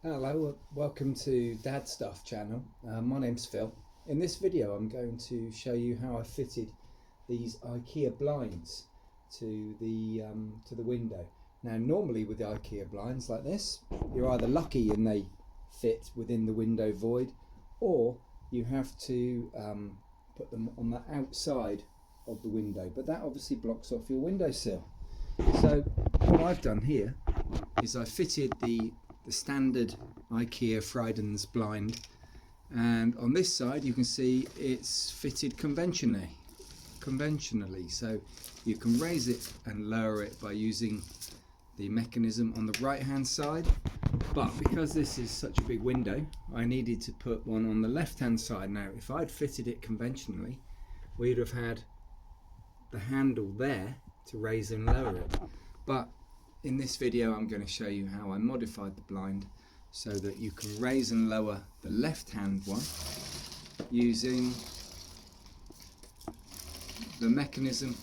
Hello, welcome to Dad Stuff channel. My name's Phil. In this video I'm going to show you how I fitted these Ikea blinds to the window. Now normally with the Ikea blinds like this, you're either lucky and they fit within the window void, or you have to put them on the outside of the window, but that obviously blocks off your windowsill. So what I've done here is I fitted the standard Ikea Fridans blind, and on this side you can see it's fitted conventionally, so you can raise it and lower it by using the mechanism on the right hand side, but because this is such a big window I needed to put one on the left hand side. Now if I'd fitted it conventionally, we'd have had the handle there to raise and lower it, but in this video I'm going to show you how I modified the blind so that you can raise and lower the left hand one using the mechanism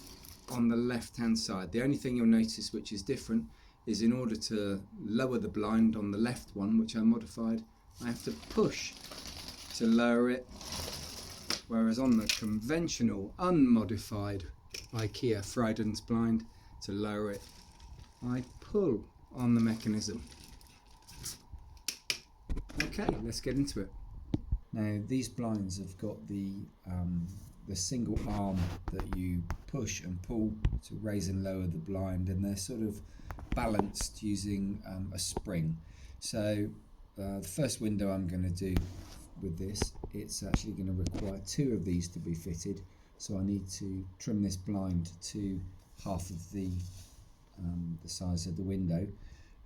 on the left hand side. The only thing you'll notice which is different is in order to lower the blind on the left one, which I modified, I have to push to lower it, whereas on the conventional unmodified Ikea Fridans blind, to lower it I pull on the mechanism. Okay, let's get into it. Now these blinds have got the single arm that you push and pull to raise and lower the blind, and they're sort of balanced using a spring. So the first window I'm going to do with this, it's actually going to require two of these to be fitted, so I need to trim this blind to half of the size of the window.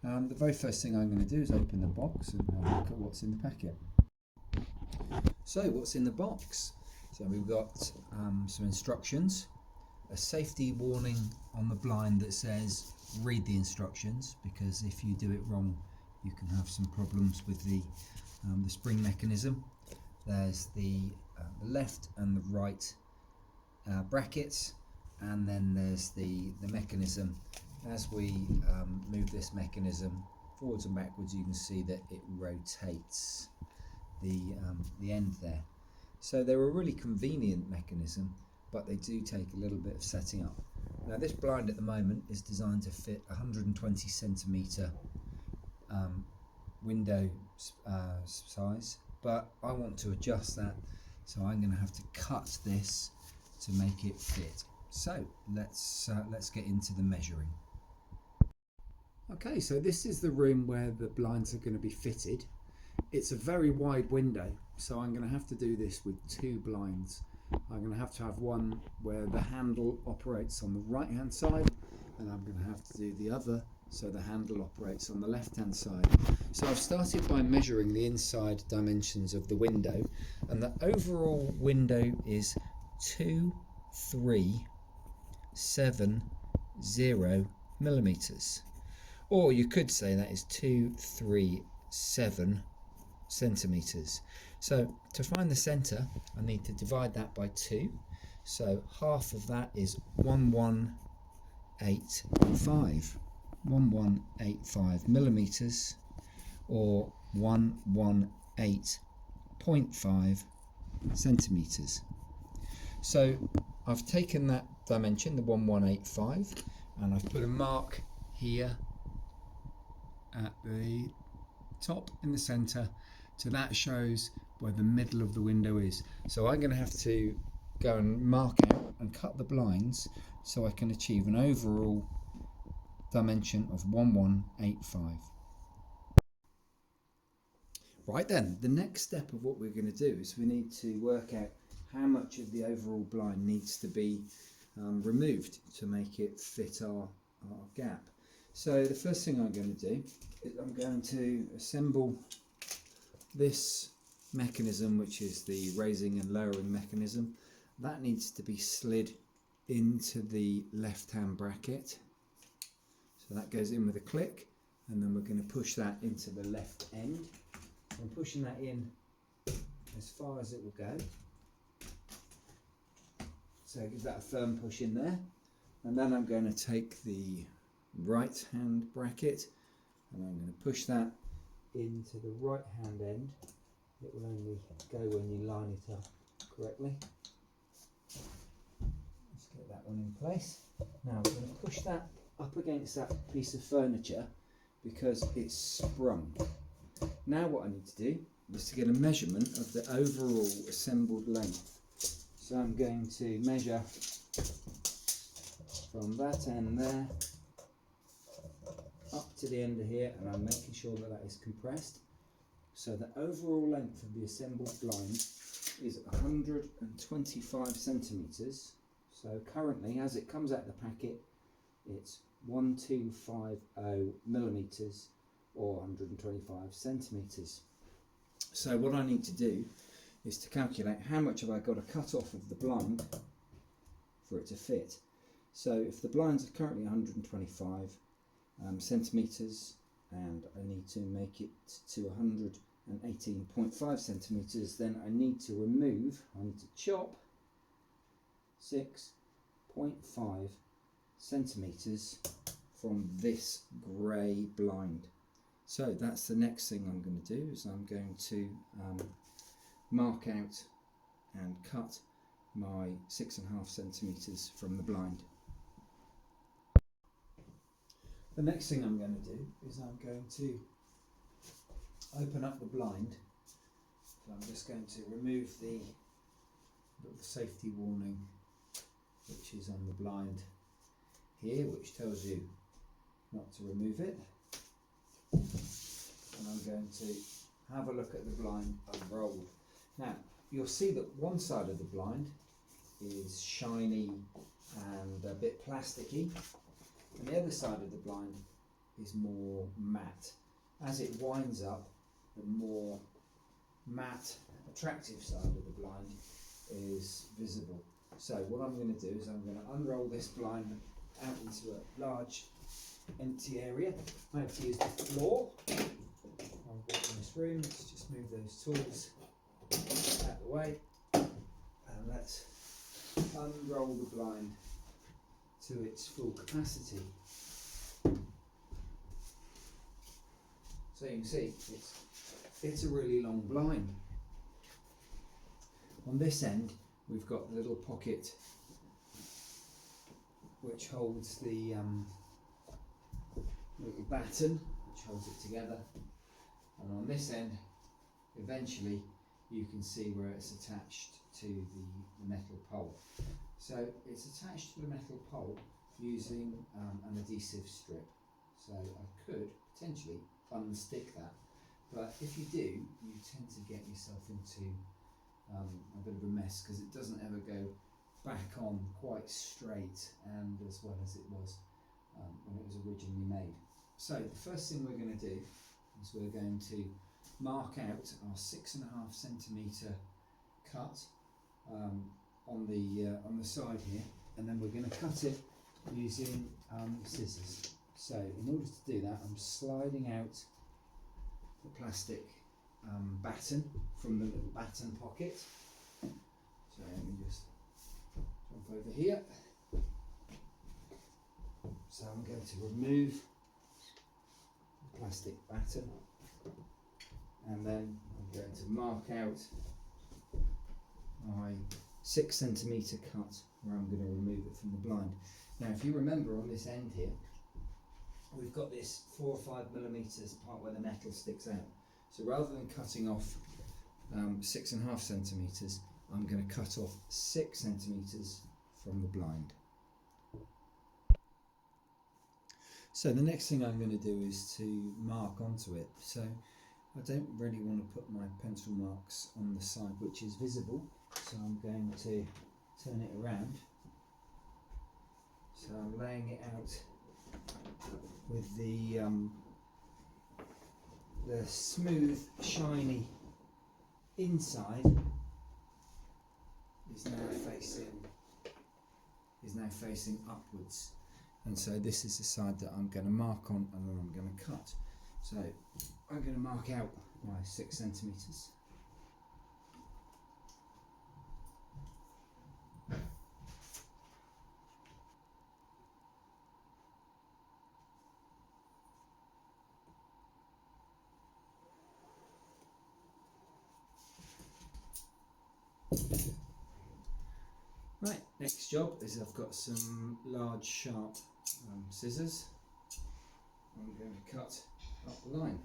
The very first thing I'm going to do is open the box and have a look at what's in the packet. So what's in the box? So we've got some instructions, a safety warning on the blind that says read the instructions, because if you do it wrong you can have some problems with the spring mechanism. There's the left and the right brackets, and then there's the mechanism. As we move this mechanism forwards and backwards, you can see that it rotates the end there. So they're a really convenient mechanism, but they do take a little bit of setting up. Now this blind at the moment is designed to fit 120 centimetre window size, but I want to adjust that, so I'm going to have to cut this to make it fit. So let's get into the measuring. Okay, so this is the room where the blinds are going to be fitted. It's a very wide window, so I'm going to have to do this with two blinds. I'm going to have one where the handle operates on the right hand side, and I'm going to have to do the other so the handle operates on the left hand side. So I've started by measuring the inside dimensions of the window, and the overall window is 2370 millimeters, or you could say that is 237 centimeters. So to find the center I need to divide that by 2, so half of that is 1185 millimeters, or 118.5 centimeters. So I've taken that dimension, the 1185, and I've put a mark here at the top in the center, so that shows where the middle of the window is. So I'm going to have to go and mark out and cut the blinds so I can achieve an overall dimension of 1185. Right then, the next step of what we're going to do is we need to work out how much of the overall blind needs to be removed to make it fit our gap. So the first thing I'm going to do is I'm going to assemble this mechanism, which is the raising and lowering mechanism. That needs to be slid into the left hand bracket. So that goes in with a click, and then we're going to push that into the left end. I'm pushing that in as far as it will go. So give that a firm push in there, and then I'm going to take the right hand bracket and I'm going to push that into the right hand end. It will only go when you line it up correctly. Let's get that one in place. Now I'm going to push that up against that piece of furniture because it's sprung. Now what I need to do is to get a measurement of the overall assembled length. So I'm going to measure from that end there up to the end of here, and I'm making sure that that is compressed. So the overall length of the assembled blind is 125 centimetres. So currently, as it comes out of the packet, it's 1250 millimetres or 125 centimetres. So what I need to do is to calculate how much have I got to cut off of the blind for it to fit. So if the blinds are currently 125 centimetres, and I need to make it to 118.5 centimetres, then I need to chop 6.5 centimetres from this grey blind. So that's the next thing I'm going to do, is I'm going to mark out and cut my 6.5 centimetres from the blind. The next thing I'm going to do is I'm going to open up the blind. So I'm just going to remove the little safety warning which is on the blind here, which tells you not to remove it. And I'm going to have a look at the blind unrolled. Now you'll see that one side of the blind is shiny and a bit plasticky, and the other side of the blind is more matte. As it winds up, the more matte, attractive side of the blind is visible. So what I'm going to do is I'm going to unroll this blind out into a large empty area. I have to use the floor. I've got in this room. Let's just move those tools out of the way, and let's unroll the blind to its full capacity. So you can see it's a really long blind. On this end we've got the little pocket which holds the little batten which holds it together, and on this end eventually you can see where it's attached to the metal pole. So it's attached to the metal pole using an adhesive strip. So I could potentially unstick that, but if you do, you tend to get yourself into a bit of a mess, because it doesn't ever go back on quite straight and as well as it was when it was originally made. So the first thing we're going to do is we're going to mark out our 6.5 centimetre cut on the side here, and then we're going to cut it using scissors. So in order to do that, I'm sliding out the plastic batten from the little batten pocket. So let me just jump over here. So I'm going to remove the plastic batten, and then I'm going to mark out my 6 centimetre cut where I'm going to remove it from the blind. Now if you remember, on this end here we've got this 4 or 5 millimetres part where the metal sticks out. So rather than cutting off 6.5 centimetres, I'm going to cut off 6 centimetres from the blind. So the next thing I'm going to do is to mark onto it. So I don't really want to put my pencil marks on the side which is visible, so I'm going to turn it around. So I'm laying it out with the smooth, shiny inside is now facing upwards, and so this is the side that I'm going to mark on, and then I'm going to cut. So I'm going to mark out my 6 centimetres. Right, next job is I've got some large sharp scissors. I'm going to cut up the line.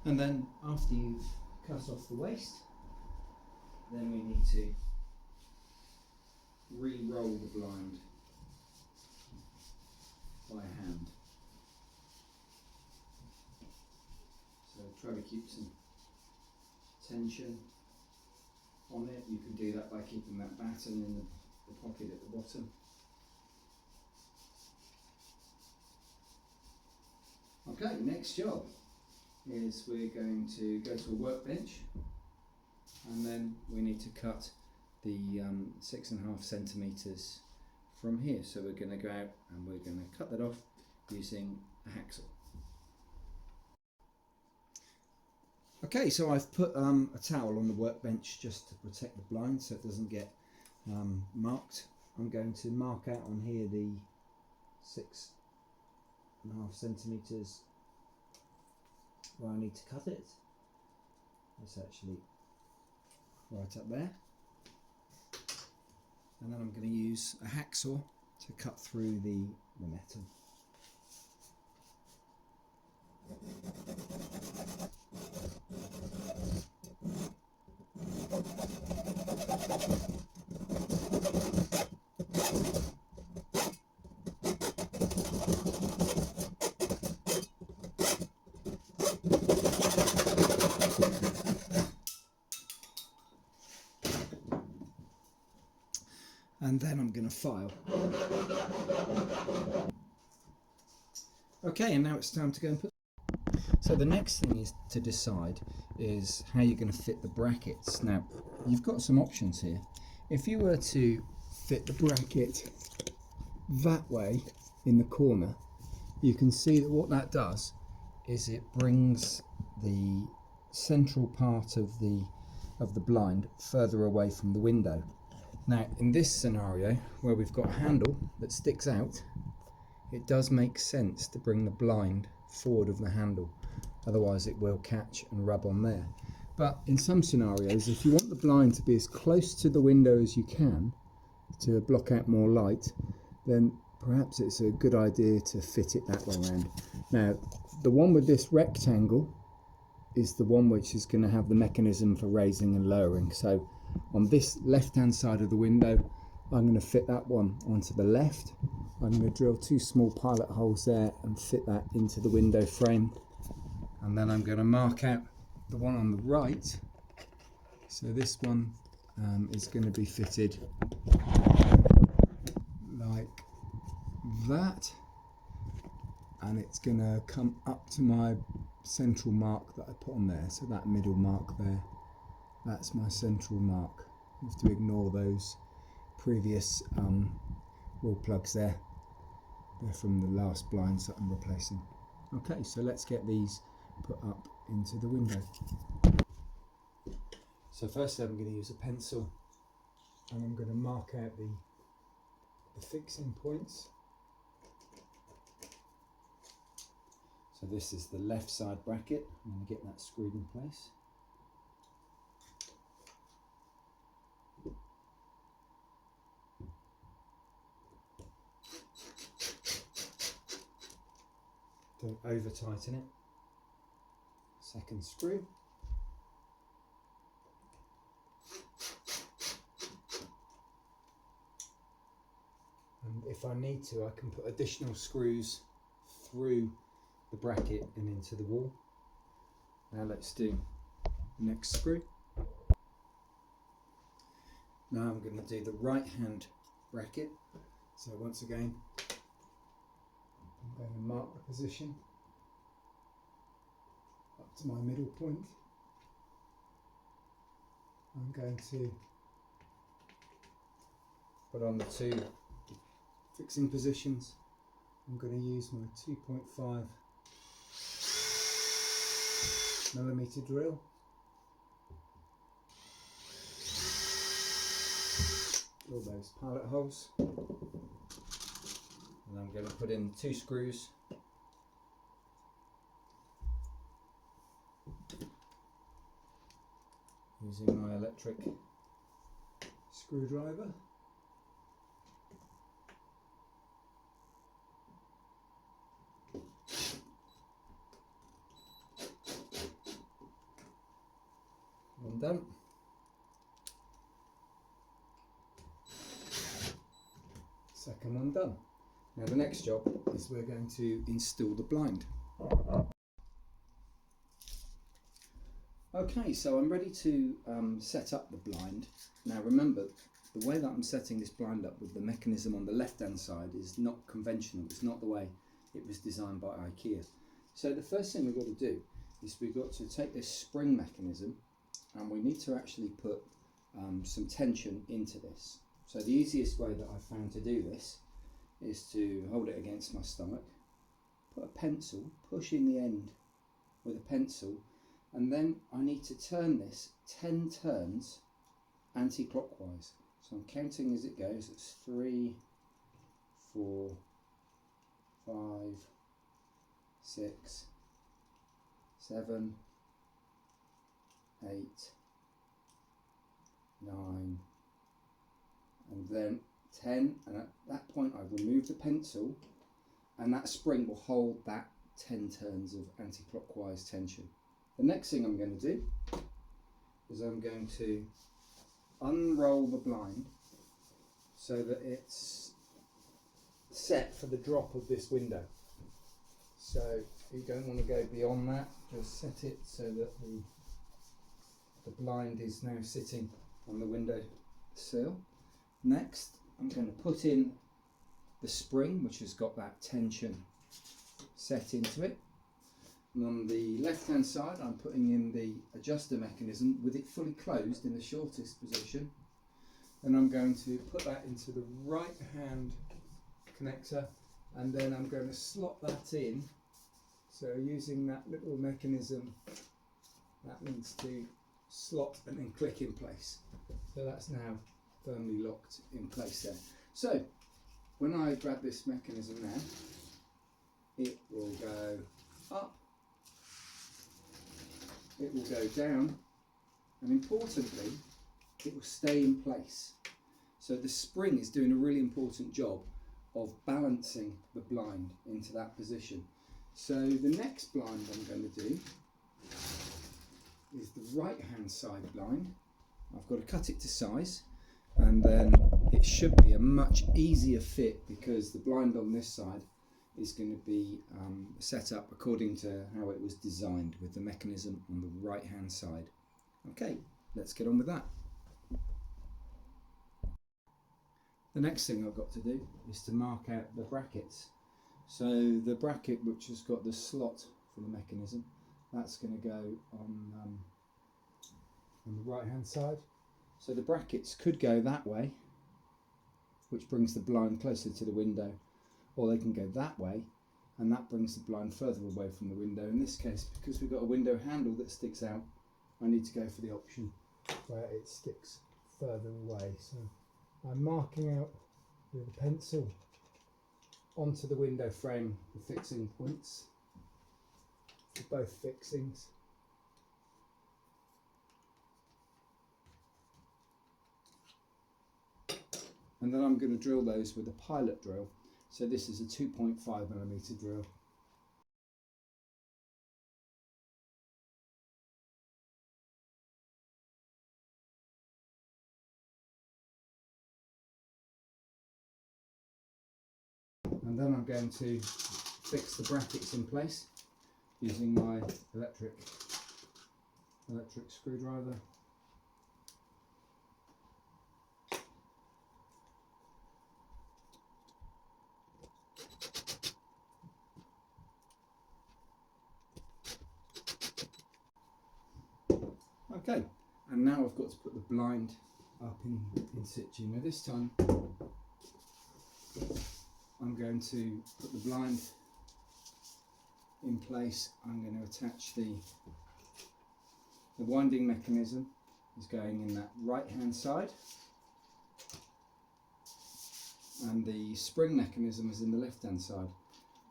And then after you've cut off the waste, then we need to re-roll the blind by hand. So try to keep some tension on it. You can do that by keeping that batten in the pocket at the bottom. Okay, next job is we're going to go to a workbench, and then we need to cut the 6.5 centimetres from here. So we're going to go out and we're going to cut that off using a hacksaw. Okay, so I've put a towel on the workbench just to protect the blind so it doesn't get marked. I'm going to mark out on here the 6.5 centimetres where I need to cut it. It's actually right up there. And then I'm going to use a hacksaw to cut through the metal. And then I'm going to file. Okay, and now it's time to go and put. So the next thing is to decide is how you're going to fit the brackets. Now, you've got some options here. If you were to fit the bracket that way in the corner, you can see that what that does is it brings the central part of the blind further away from the window. Now, in this scenario, where we've got a handle that sticks out, it does make sense to bring the blind forward of the handle, otherwise it will catch and rub on there. But in some scenarios, if you want the blind to be as close to the window as you can to block out more light, then perhaps it's a good idea to fit it that way around. Now, the one with this rectangle is the one which is going to have the mechanism for raising and lowering. So on this left hand side of the window, I'm going to fit that one onto the left. I'm going to drill 2 small pilot holes there and fit that into the window frame, and then I'm going to mark out the one on the right. So this one is going to be fitted like that, and it's going to come up to my central mark that I put on there. So that middle mark there, that's my central mark. You have to ignore those previous wall plugs there. They're from the last blinds that I'm replacing. Okay, so let's get these put up into the window. So first I'm going to use a pencil, and I'm going to mark out the fixing points. So this is the left side bracket. I'm going to get that screwed in place. Don't over tighten it. Second screw. And if I need to, I can put additional screws through the bracket and into the wall. Now let's do the next screw. Now I'm going to do the right hand bracket. So once again, I'm going to mark the position up to my middle point. I'm going to put on the 2 fixing positions. I'm going to use my 2.5 mm drill. Drill those pilot holes. And I'm going to put in 2 screws. Using my electric screwdriver. One done. Second one done. Now the next job is we're going to install the blind. Okay, so I'm ready to set up the blind. Now remember, the way that I'm setting this blind up with the mechanism on the left hand side is not conventional. It's not the way it was designed by Ikea. So the first thing we've got to do is we've got to take this spring mechanism and we need to actually put some tension into this. So the easiest way that I've found to do this is to hold it against my stomach, put a pencil, push in the end with a pencil, and then I need to turn this 10 turns anti-clockwise. So I'm counting as it goes. It's 3, 4, 5, 6, 7, 8, 9, and then 10, and at that point I remove the pencil and that spring will hold that 10 turns of anti-clockwise tension. The next thing I'm going to do is I'm going to unroll the blind so that it's set for the drop of this window. So you don't want to go beyond that, just set it so that the blind is now sitting on the window sill. Next I'm going to put in the spring, which has got that tension set into it. And on the left hand side I'm putting in the adjuster mechanism with it fully closed in the shortest position, and I'm going to put that into the right hand connector, and then I'm going to slot that in. So using that little mechanism, that needs to slot and then click in place. So that's now firmly locked in place there. So when I grab this mechanism now, it will go up, it will go down, and importantly it will stay in place. So the spring is doing a really important job of balancing the blind into that position. So the next blind I'm going to do is the right hand side blind. I've got to cut it to size, and then it should be a much easier fit because the blind on this side is going to be set up according to how it was designed with the mechanism on the right hand side. Okay, let's get on with that. The next thing I've got to do is to mark out the brackets. So the bracket which has got the slot for the mechanism, that's going to go on the right hand side. So the brackets could go that way, which brings the blind closer to the window, or they can go that way and that brings the blind further away from the window. In this case, because we've got a window handle that sticks out, I need to go for the option where it sticks further away. So I'm marking out with a pencil onto the window frame the fixing points for both fixings. And then I'm going to drill those with a pilot drill. So this is a 2.5mm drill. And then I'm going to fix the brackets in place using my electric screwdriver. Okay, and now I've got to put the blind up in situ. Now this time I'm going to put the blind in place. I'm going to attach the The winding mechanism is going in that right hand side, and the spring mechanism is in the left hand side.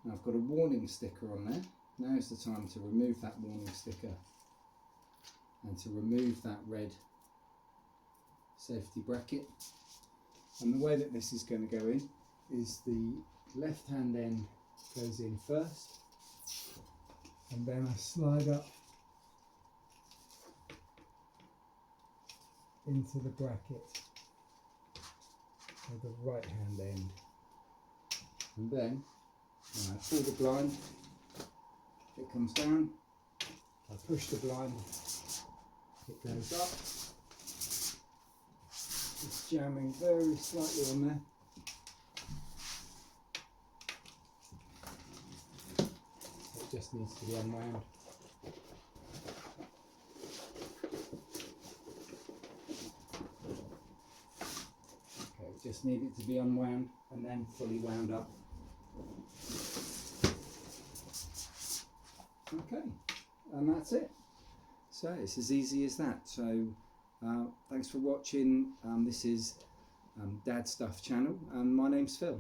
Now I've got a warning sticker on there. Now is the time to remove that warning sticker and to remove that red safety bracket. And the way that this is going to go in is the left hand end goes in first, and then I slide up into the bracket with the right hand end, and then when I pull the blind, it comes down. I push the blind, it goes up. It's jamming very slightly on there. It just needs to be unwound. Okay, just need it to be unwound and then fully wound up. Okay, and that's it. So it's as easy as that. So thanks for watching. This is Dad Stuff channel, and my name's Phil.